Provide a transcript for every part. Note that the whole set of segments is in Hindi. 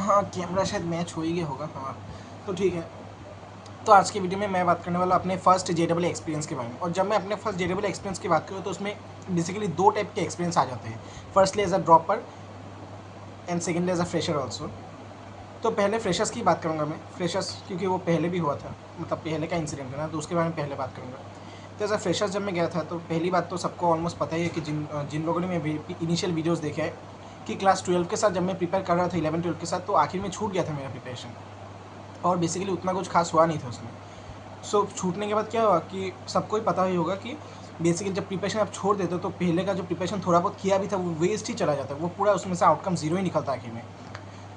हाँ, कैमरा शायद मैच हो ही गया होगा। हाँ, तो ठीक है। तो आज की वीडियो में मैं बात करने वाला अपने फर्स्ट जेडबल एक्सपीरियंस के बारे में। और जब मैं अपने फर्स्ट जेडबल एक्सपीरियंस की बात करूँ तो उसमें बेसिकली दो टाइप के एक्सपीरियंस आ जाते हैं। Firstly as a dropper and secondly as a fresher also. तो पहले फ्रेशर्स की बात करूँगा मैं, फ्रेशर्स क्योंकि वो पहले भी हुआ था, मतलब पहले का इंसिडेंट है ना, तो उसके बारे में पहले बात करूँगा। तो एज अ फ्रेशर्स जब मैं गया था तो पहली बात तो सबको ऑलमोस्ट पता ही है कि जिन जिन लोगों ने मेरे इनिशियल वीडियोज़ देखे हैं कि क्लास 12 के साथ जब मैं प्रिपेयर कर रहा था 11-12 के साथ, तो आखिर में छूट गया था मेरा प्रिपरेशन और बेसिकली उतना कुछ खास हुआ नहीं था उसमें। सो छूटने के बाद क्या हुआ कि सबको ही पता ही होगा कि बेसिकली जब प्रिपरेशन आप छोड़ देते हो तो पहले का जो प्रिपरेशन थोड़ा बहुत किया भी था वो वेस्ट ही चला जाता है, वो पूरा उसमें से आउटकम ज़ीरो ही निकलता है आखिर में।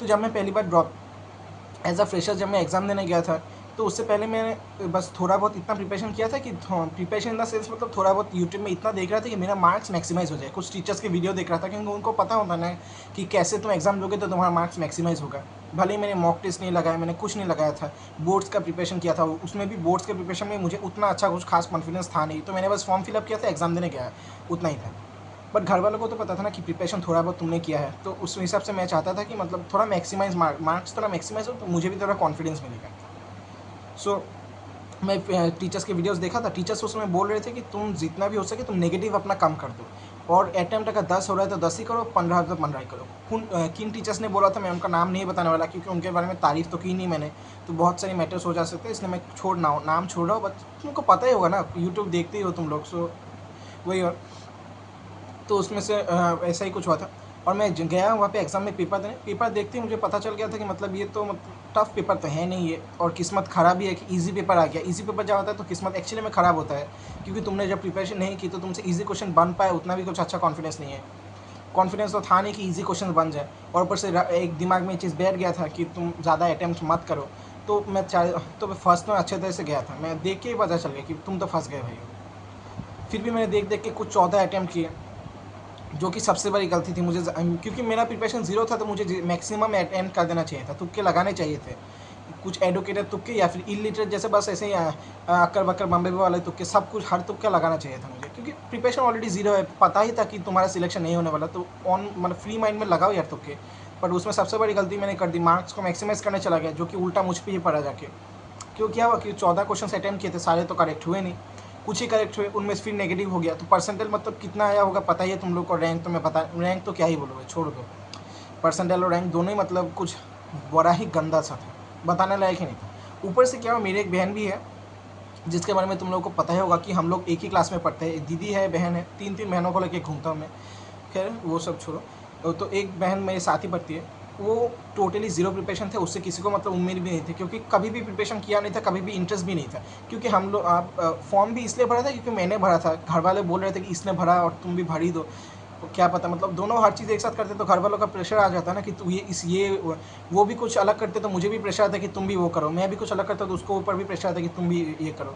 तो जब मैं पहली बार ड्रॉप एज अ फ्रेशर जब मैं एग्ज़ाम देने गया था तो उससे पहले मैंने बस थोड़ा बहुत इतना प्रिपरेशन किया था कि प्रिपरेशन इन द सेंस मतलब थोड़ा बहुत यूट्यूब में इतना देख रहा था कि मेरा मार्क्स मैक्सिमाइज़ हो जाए। कुछ टीचर्स के वीडियो देख रहा था क्योंकि उनको पता होता ना कि कैसे तुम एग्ज़ाम दोगे तो तुम्हारा मार्क्स मैक्सिमाइज़ होगा। भले ही मैंने मॉक टेस्ट नहीं लगाया, मैंने कुछ नहीं लगाया था, बोर्ड्स का प्रिपरेशन किया था, उसमें भी बोर्ड्स के प्रिपरेशन में मुझे उतना अच्छा कुछ खास कॉन्फिडेंस था नहीं, तो मैंने बस फॉर्म फिलअप किया था, एग्ज़ाम देने गया, उतना ही था। बट घर वालों को तो पता था ना कि प्रिपरेशन थोड़ा बहुत तुमने किया है, तो उस हिसाब से मैं चाहता था कि मतलब थोड़ा मैक्सिमाइज मार्क्स थोड़ा मैक्सिमाइज हो तो मुझे भी थोड़ा कॉन्फिडेंस मिलेगा। सो मैं टीचर्स के वीडियोस देखा था, टीचर्स उसमें बोल रहे थे कि तुम जितना भी हो सके तुम नेगेटिव अपना कम कर दो और अटैम्प्ट अगर 10 हो रहा है तो 10 ही करो, 15 तो 15 ही करो। किन टीचर्स ने बोला था मैं उनका नाम नहीं बताने वाला क्योंकि उनके बारे में तारीफ तो की नहीं मैंने, तो बहुत सारे मैटर्स हो जा सकते हैं, इसलिए मैं नाम छोड़ रहा हूँ। बट तुमको पता ही होगा ना, यूट्यूब देखते ही हो तुम लोग, सो वही। और तो उसमें से ऐसा ही कुछ हुआ था और मैं गया वहाँ पे एग्ज़ाम में पेपर देने। पेपर देखते ही मुझे पता चल गया था कि मतलब ये तो मतलब टफ़ पेपर तो है नहीं ये, और किस्मत ख़राब ही है कि ईज़ी पेपर आ गया। ईज़ी पेपर जब आता है तो किस्मत एक्चुअली में ख़राब होता है क्योंकि तुमने जब प्रिपरेशन नहीं की तो तुमसे ईज़ी क्वेश्चन बन पाए उतना भी कुछ अच्छा कॉन्फिडेंस नहीं है। कॉन्फिडेंस तो था नहीं कि ईज़ी क्वेश्चन बन जाए, और ऊपर से एक दिमाग में ये चीज़ बैठ गया था कि तुम ज़्यादा अटैम्प्ट मत करो। तो मैं फर्स्ट में अच्छे तरह से गया था, मैं देख के ही पता चल गया कि तुम तो फंस गए भाई। फिर भी मैंने देख देख के कुछ 14 अटैम्प्ट किए, जो कि सबसे बड़ी गलती थी मुझे, क्योंकि मेरा प्रिपरेशन ज़ीरो था तो मुझे मैक्सिमम अटेम्प्ट कर देना चाहिए था, तुक्के लगाने चाहिए थे, कुछ एडुकेटेड तुक्के या फिर इलिटरेट जैसे बस ऐसे ही अक्कर बक्कर बम्बे वाले तुक्के, सब कुछ हर तुक्का लगाना चाहिए था मुझे, क्योंकि प्रिपरेशन ऑलरेडी ज़ीरो है, पता ही था कि तुम्हारा सिलेक्शन नहीं होने वाला, तो ऑन मतलब फ्री माइंड में लगाओ यार तुक्के। बट उसमें सबसे बड़ी गलती मैंने कर दी, मार्क्स को मैक्सिमाइज़ करने चला गया, जो कि उल्टा मुझ पर ही पड़ा जाके। क्यों क्या हुआ कि 14 क्वेश्चन अटैम्प्ट किए थे, सारे तो करेक्ट हुए नहीं, कुछ ही करेक्ट हुए, उनमें से फिर नेगेटिव हो गया, तो परसेंटेज मतलब कितना आया होगा पता ही है तुम लोग को। रैंक तो मैं बता, रैंक तो क्या ही बोलोगे, छोड़ दो। परसेंटेज और रैंक दोनों ही मतलब कुछ बड़ा ही गंदा सा था, बताने लायक ही नहीं था। ऊपर से क्या हुआ, मेरी एक बहन भी है जिसके बारे में तुम लोगों को पता ही होगा कि हम लोग एक ही क्लास में पढ़ते हैं, एक दीदी है, बहन है, तीन तीन बहनों को लेके घूमता हूँ मैं। खैर वो सब छोड़ो, तो एक बहन मेरे साथ ही पढ़ती है, वो टोटली ज़ीरो प्रिपरेशन थे, उससे किसी को मतलब उम्मीद भी नहीं थी क्योंकि कभी भी प्रिपरेशन किया नहीं था, कभी भी इंटरेस्ट भी नहीं था। क्योंकि हम लोग आप फॉर्म भी इसलिए भरा था क्योंकि मैंने भरा था, घर वाले बोल रहे थे कि इसने भरा और तुम भी भर ही दो, तो क्या पता मतलब दोनों हर चीज़ एक साथ करते तो घर वालों का प्रेशर आ जाता ना कि तू ये वो भी कुछ अलग करते तो मुझे भी प्रेशर आता कि तुम भी वो करो, मैं भी कुछ अलग करता तो उसको ऊपर भी प्रेशर आता कि तुम भी ये करो।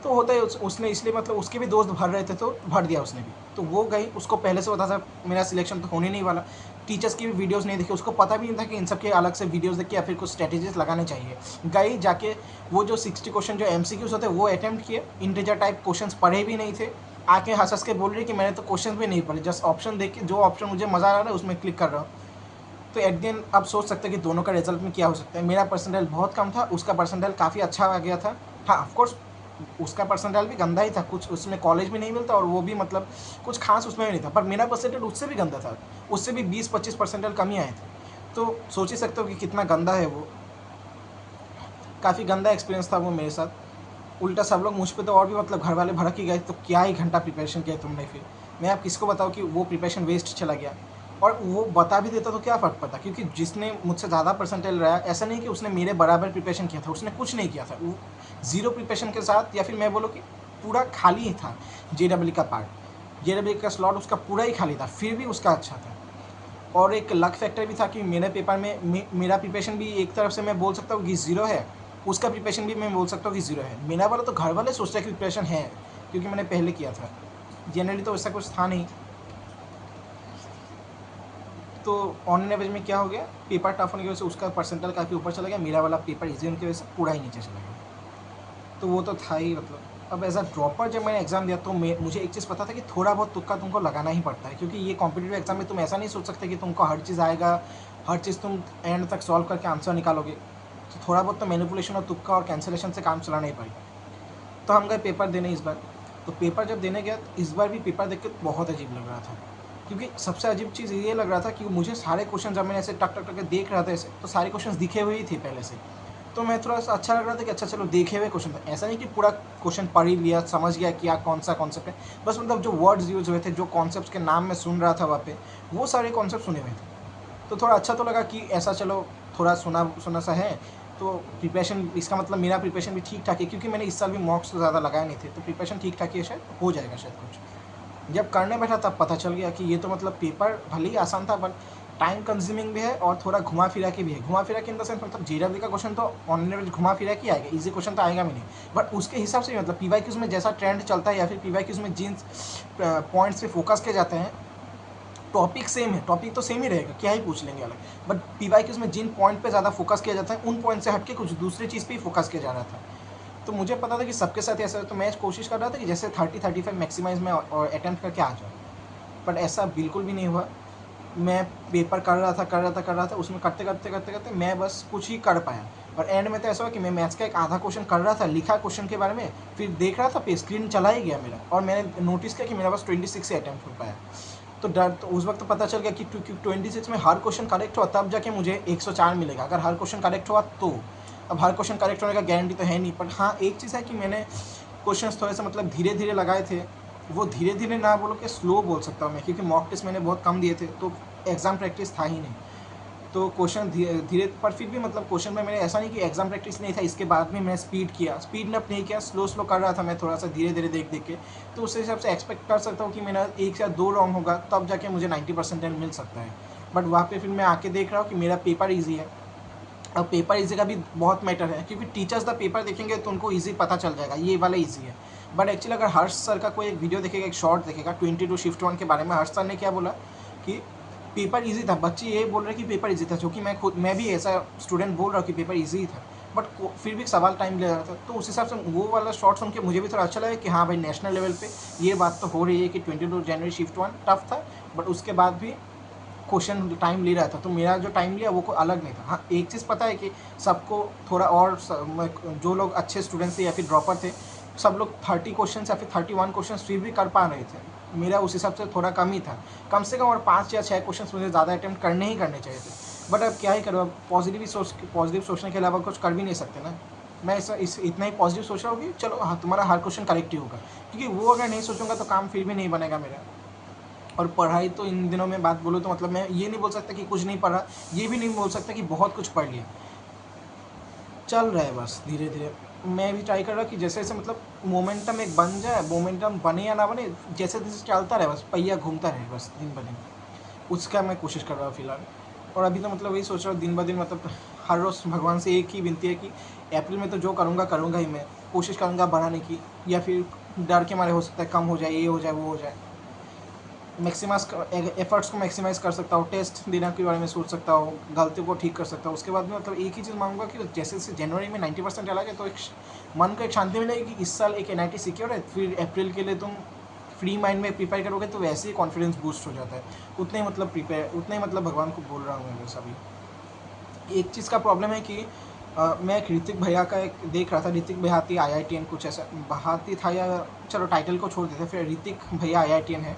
तो होता है उसने इसलिए मतलब उसके भी दोस्त भर रहे थे तो भर दिया उसने भी, तो वो गई, उसको पहले से पता था मेरा सिलेक्शन तो होने नहीं वाला। टीचर्स की भी वीडियोस नहीं देखी, उसको पता भी नहीं था कि इन सब के अलग से वीडियोस देख के या फिर कुछ स्ट्रेटेजीज लगाने चाहिए। गई जाके वो जो 60 क्वेश्चन जो एमसीक्यूज होते वो अटैम्प्ट किए, इंटीजर टाइप क्वेश्चंस पढ़े भी नहीं थे, आके हंस हंस के बोल रही कि मैंने तो क्वेश्चन भी नहीं पढ़े, जस्ट ऑप्शन देख के जो ऑप्शन मुझे मजा आ रहा है उसमें क्लिक कर रहा हूँ। तो एट द एंड आप सोच सकते हैं कि दोनों का रिजल्ट में क्या हो सकता है। मेरा परसेंटाइल बहुत कम था, उसका परसेंटाइल काफ़ी अच्छा आ गया था। हाँ ऑफकोर्स उसका परसेंटाइल भी गंदा ही था, कुछ उसमें कॉलेज भी नहीं मिलता और वो भी मतलब कुछ खास उसमें भी नहीं था, पर मेरा परसेंटेज उससे भी गंदा था, उससे भी 20-25 परसेंटाइल कम ही आए थे। तो सोच ही सकते हो कि कितना गंदा है वो, काफ़ी गंदा एक्सपीरियंस था वो मेरे साथ। उल्टा सब लोग मुझ पे तो और भी मतलब घर वाले भड़क ही गए, तो क्या ही घंटा प्रिपरेशन किया तुमने फिर। मैं अब किसको बताऊँ कि वो प्रिपरेशन वेस्ट चला गया, और वो बता भी देता तो क्या फ़र्क पड़ता, क्योंकि जिसने मुझसे ज़्यादा परसेंटाइल रहा ऐसा नहीं कि उसने मेरे बराबर प्रिपरेशन किया था, उसने कुछ नहीं किया था, वो ज़ीरो प्रिपरेशन के साथ, या फिर मैं बोलूँ कि पूरा खाली ही था। जेडब्ल्यू का पार्ट, जेडब्ल्यू का स्लॉट उसका पूरा ही खाली था, फिर भी उसका अच्छा था। और एक लक फैक्टर भी था कि मेरे पेपर में मेरा प्रिपरेशन भी एक तरफ से मैं बोल सकता हूँ कि ज़ीरो है, उसका प्रिपरेशन भी मैं बोल सकता हूँ कि ज़ीरो है। मेरा वाला तो घर वाले सोचते हैं कि प्रिपरेशन है क्योंकि मैंने पहले किया था, जनरली तो ऐसा कुछ था नहीं। तो ऑन एवरेज में क्या हो गया, पेपर टफ होने की वजह से उसका परसेंटाइल काफ़ी ऊपर चला गया, मेरा वाला पेपर ईजी होने की वजह से पूरा ही नीचे चला गया। तो वो तो था ही मतलब। अब एज अ ड्रॉपर जब मैंने एग्ज़ाम दिया तो मुझे एक चीज़ पता था कि थोड़ा बहुत तुक्का तुमको लगाना ही पड़ता है, क्योंकि ये कॉम्पिटिटिव एग्ज़ाम में तुम ऐसा नहीं सोच सकते कि तुमको हर चीज़ आएगा, हर चीज़ तुम एंड तक सॉल्व करके आंसर निकालोगे, तो थोड़ा बहुत तो मैनिपुलेशन और तुक्का और कैंसिलेशन से काम चला नहीं पाएगा। तो हम गए पेपर देने इस बार। तो पेपर जब देने गया तो इस बार भी पेपर देख के बहुत अजीब लग रहा था, क्योंकि सबसे अजीब चीज़ ये लग रहा था कि मुझे सारे क्वेश्चन जब मैंने ऐसे टक टक टक देख रहा था ऐसे, तो सारे क्वेश्चन दिखे हुए ही थे पहले से। तो मैं थोड़ा सा अच्छा लग रहा था कि अच्छा चलो देखे हुए क्वेश्चन था, ऐसा नहीं कि पूरा क्वेश्चन पढ़ ही लिया, समझ गया क्या कौन सा कॉन्सेप्ट है, बस मतलब जो वर्ड्स यूज हुए थे, जो कॉन्सेप्ट के नाम मैं सुन रहा था वहाँ पे, वो सारे कॉन्सेप्ट सुने हुए थे। तो थोड़ा अच्छा तो लगा कि ऐसा चलो थोड़ा सुना सुना सा है, तो प्रिपरेशन, इसका मतलब मेरा प्रिपरेशन भी ठीक ठाक है, क्योंकि मैंने इस साल भी मॉक्स तो ज़्यादा लगाए नहीं थे, तो प्रिपरेशन ठीक ठाक है, शायद हो जाएगा शायद कुछ। जब करने बैठा तब पता चल गया कि ये तो मतलब पेपर भले ही आसान था, बट टाइम कंज्यूमिंग भी है और थोड़ा घुमा फिरा के भी है। घुमा फिरा के इन द सेंस मतलब जेडब्ल्यू का क्वेश्चन तो ऑन एवरेज घुमा फिरा के आएगा, इजी क्वेश्चन तो आएगा भी नहीं, बट उसके हिसाब से मतलब पीवाईक्यूज में जैसा ट्रेंड चलता है या फिर पीवाईक्यूज में जिन पॉइंट्स पे फोकस किए जाते हैं, टॉपिक सेम है, टॉपिक तो सेम ही रहेगा, क्या ही पूछ लेंगे अलग, बट पीवाईक्यूज में जिन पॉइंट पे ज़्यादा फोकस किया जाता है उन पॉइंट से हटके कुछ दूसरी चीज़ पे ही फोकस किया जा रहा था। तो मुझे पता था कि सबके साथ ऐसा है, तो मैं कोशिश कर रहा था कि जैसे 30-35 मैक्सिमाइज में और अटैम्प्ट करके आ जाऊँ, बट ऐसा बिल्कुल भी नहीं हुआ। मैं पेपर कर रहा था, उसमें करते करते मैं बस कुछ ही कर पाया। और एंड में तो ऐसा हुआ कि मैं मैथ्स का एक आधा क्वेश्चन कर रहा था, लिखा क्वेश्चन के बारे में, फिर देख रहा था पे स्क्रीन चला ही गया मेरा, और मैंने नोटिस किया कि मेरा बस 26 से अटैम्प्ट हो पाया। तो डर तो उस वक्त पता चल गया कि 26 में हर क्वेश्चन करेक्ट हुआ तब जाके मुझे 104 मिलेगा, अगर हर क्वेश्चन करेक्ट हुआ तो। अब हर क्वेश्चन करेक्ट होने का गारंटी तो है नहीं, पर हाँ एक चीज़ है कि मैंने क्वेश्चंस थोड़े से मतलब धीरे धीरे लगाए थे। वो धीरे धीरे ना बोलो कि स्लो बोल सकता हूँ मैं, क्योंकि मॉक टेस्ट मैंने बहुत कम दिए थे, तो एग्ज़ाम प्रैक्टिस था ही नहीं। तो क्वेश्चन धीरे, पर फिर भी मतलब क्वेश्चन में मैंने ऐसा नहीं कि एग्जाम प्रैक्टिस नहीं था, इसके बाद भी मैंने स्पीड किया, स्पीड अप नहीं किया, स्लो स्लो कर रहा था मैं, थोड़ा सा धीरे धीरे देख देख के। तो उस हिसाब से एक्सपेक्ट कर सकता हूँ कि मेरा 1 या 2 रॉन्ग होगा तब जाके मुझे 90% मिल सकता है। बट वहाँ पे फिर मैं आके देख रहा हूँ कि मेरा पेपर ईजी है। अब पेपर ईजी का भी बहुत मैटर है, क्योंकि टीचर्स द पेपर देखेंगे तो उनको ईजी पता चल जाएगा ये वाला ईजी है। बट एक्चुअली अगर हर्ष सर का कोई एक वीडियो देखेगा, एक शॉर्ट देखेगा 22 शिफ्ट 1 के बारे में, हर्ष सर ने क्या बोला कि पेपर इजी था, बच्चे ये बोल रहे कि पेपर इजी था, जो कि मैं भी ऐसा स्टूडेंट बोल रहा हूँ कि पेपर इजी था, बट फिर भी सवाल टाइम ले रहा था। तो उस हिसाब से वो वाला शॉर्ट सुन के मुझे भी थोड़ा अच्छा लगा कि हाँ भाई, नेशनल लेवल पे ये बात तो हो रही है कि 22 जनवरी शिफ्ट 1 टफ था, बट उसके बाद भी क्वेश्चन टाइम ले रहा था। तो मेरा जो टाइम लिया वो कोई अलग नहीं था। हाँ एक चीज़ पता है कि सबको थोड़ा और जो लोग अच्छे स्टूडेंट्स थे या फिर ड्रॉपर थे, सब लोग 30 क्वेश्चन या फिर 31 क्वेश्चन फिर भी कर पा रहे थे। मेरा उस हिसाब से थोड़ा कम ही था, कम से कम और 5 या 6 क्वेश्चन मुझे ज़्यादा अटैम्प्ट करने ही करने चाहिए थे। बट अब क्या ही करो, अब पॉजिटिव सोचने के अलावा कुछ कर भी नहीं सकते ना। मैं ऐसा इतना ही पॉजिटिव सोच रहा हूँ कि चलो हाँ तुम्हारा हर क्वेश्चन करेक्ट ही होगा, क्योंकि वो अगर नहीं सोचूंगा तो काम फिर भी नहीं बनेगा मेरा। और पढ़ाई तो इन दिनों में बात बोलूँ तो मतलब मैं ये नहीं बोल सकता कि कुछ नहीं पढ़ा, ये भी नहीं बोल सकता कि बहुत कुछ पढ़ लिया। चल रहा है बस धीरे धीरे। मैं भी ट्राई कर रहा कि जैसे जैसे मतलब मोमेंटम एक बन जाए, मोमेंटम बने या ना बने, जैसे जैसे चलता रहे, बस पहिया घूमता रहे बस दिन ब दिन, उसका मैं कोशिश कर रहा हूँ फिलहाल। और अभी तो मतलब वही सोच रहा हूँ दिन ब दिन, मतलब हर रोज़ भगवान से एक ही विनती है कि अप्रैल में तो जो करूँगा ही मैं, कोशिश करूँगा बढ़ाने की, या फिर डर के मारे हो सकता है कम हो जाए, ये हो जाए वो हो जाए, मैक्सिमाइज एफर्ट्स को मैक्सिमाइज़ कर सकता हूँ, टेस्ट देने के बारे में सोच सकता हूँ, गलतियों को ठीक कर सकता हूँ। उसके बाद में मतलब एक ही चीज़ मांगूंगा कि जैसे जैसे जनवरी में 90% चला गया तो एक मन को एक शांति मिलेगी कि इस साल एक NIT सिक्योर है, फिर अप्रैल के लिए तुम फ्री माइंड में प्रिपेयर करोगे तो वैसे ही कॉन्फिडेंस बूस्ट हो जाता है। उतने ही मतलब उतने ही मतलब भगवान को बोल रहा हूँ मैं बस अभी। एक चीज़ का प्रॉब्लम है कि मैं एक ऋतिक भैया का एक देख रहा था, ऋतिक बहाती IITN कुछ ऐसा बहाती था, या चलो टाइटल को छोड़ देते, फिर ऋतिक भैया IITN है।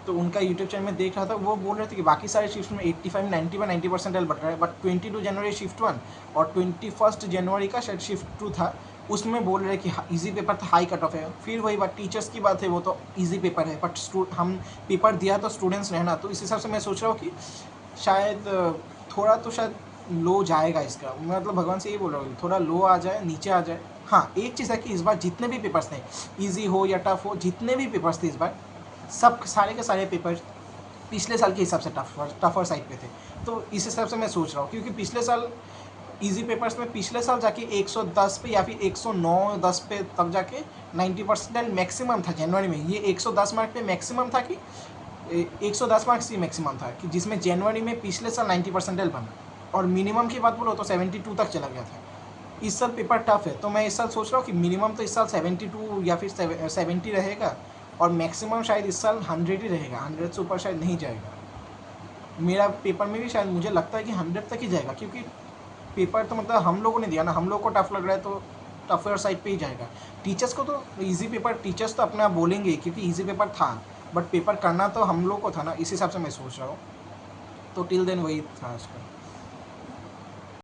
तो उनका यूट्यूब चैनल में देख रहा था, वो बोल रहे थे कि बाकी सारे शिफ्ट में 85 90% बढ़ रहा है, बट 22 जनवरी शिफ्ट 1 और 21 जनवरी का शायद शिफ्ट 2 था, उसमें बोल रहे कि इजी पेपर था, हाई कट ऑफ है। फिर वही बात टीचर्स की बात है, वो तो इजी पेपर है, बट हम पेपर दिया तो स्टूडेंट्स रहना, तो इस हिसाब से मैं सोच रहा हूँ कि शायद थोड़ा तो शायद लो जाएगा इसका। मैं मतलब भगवान से यही बोल रहा हूँ थोड़ा लो आ जाए, नीचे आ जाए। हाँ एक चीज़ है कि इस बार जितने भी पेपर्स थे, ईजी हो या टफ हो, जितने भी पेपर्स थे इस बार, सब सारे के सारे पेपर पिछले साल के हिसाब से टफर साइड पे थे। तो इस हिसाब से मैं सोच रहा हूँ, क्योंकि पिछले साल इजी पेपर्स में पिछले साल जाके 110 पे या फिर 109-10 पे तब जाके 90% मैक्सिमम था जनवरी में। ये 110 मार्क पे मैक्सिमम था कि 110 मार्क्स ही मैक्सिमम था, कि जिसमें जनवरी में पिछले साल 90% बना, और मिनिमम की बात बोलो तो 72 तक चला गया था। इस साल पेपर टफ है, तो मैं इस साल सोच रहा हूँ कि मिनिमम तो इस साल 72 या फिर 70 रहेगा, और मैक्सिमम शायद इस साल 100 ही रहेगा, 100 से ऊपर शायद नहीं जाएगा। मेरा पेपर में भी शायद मुझे लगता है कि 100 तक ही जाएगा, क्योंकि पेपर तो मतलब हम लोगों ने दिया ना, हम लोग को टफ लग रहा है तो टफर साइड पे ही जाएगा। टीचर्स को तो इजी पेपर, टीचर्स तो अपने आप बोलेंगे क्योंकि इजी पेपर था, बट पेपर करना तो हम लोग को था ना, इस हिसाब से मैं सोच रहा हूँ। तो टिल देन वही था आज का।